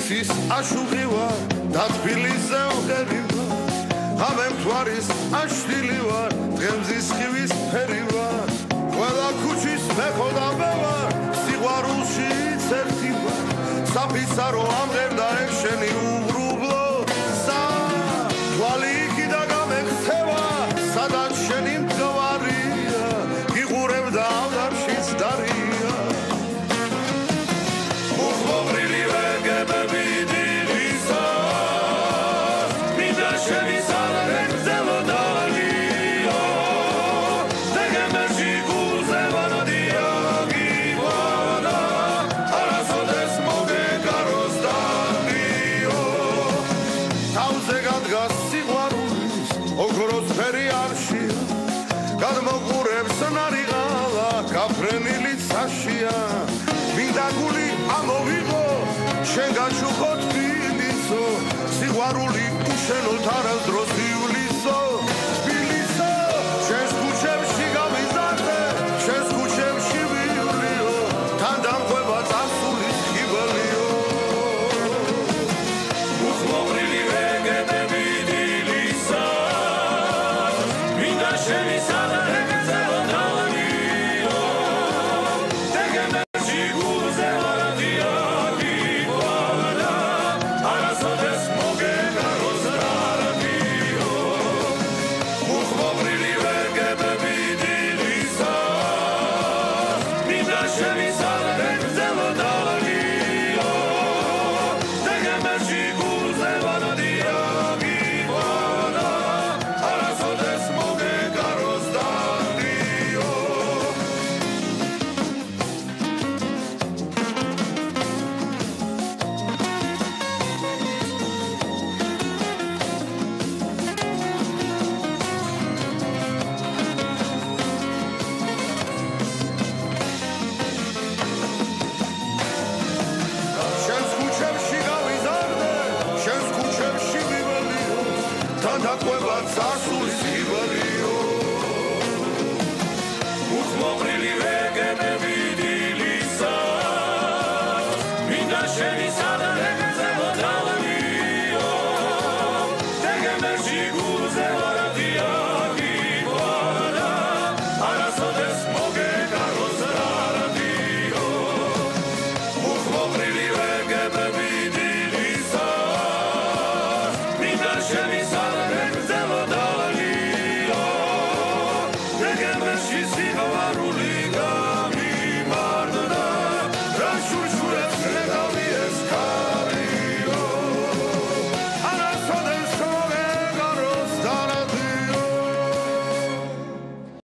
იცის აშუღი ვარ და თბილისზე ვღერი ვარ ღამე მთვარის აშლილი ვარ დღემზის ხივის ფერი ვარ ყველა ქუჩის მეხოდა მე ვარ სიყვარულშიც ერთი ვარ საფისარო ამღერდა ეს შენი უღრუბლო თვალი იქიდა გამექცევა სადაც შენი მდგომარია იღურებდა ავდარშიც დარია უხმოყრილი ვეგებები დილისა მინდა შენი სარგემზელო დალიო დეგემეში გულზე ვანადია გიგვანა არასოდეს მოგეკაროს დალიო თავზე გადგას სიყვარულის ოქროს ფერი არშია გადმოყურებს ნარიღალა გაფრენილი ცაშია მინდა გული ამოვიღო შენ გაჩუხო თბილისო სიყვარული უშენოთ არასდროს ივლისო თბილისო შენს ქუჩებში გავიზარდე შენს ქუჩებში ვივლიო თან დამხვება წარსულის ხიბლიო უხმოყრილი ვეგებები დილისა მინდა შენი სარგემზელო დალიო დეგემეში გულზე ვანადია გიგვანა არასოდეს მოგეკაროს დალიო უხმოყრილი ვეგებები დილისა მინდა შენი სარგემზელო დალიო დეგემეში გულზე ვანადია გიგვანა არასოდეს მოგეკაროს დალიო შენს ქუჩებში გავიზარდე შენს ქუჩებში ვივალიო თან დაყვება წარსულის ხიბლიო უხმოყრილი ვეგებები დილისა მინდა შენი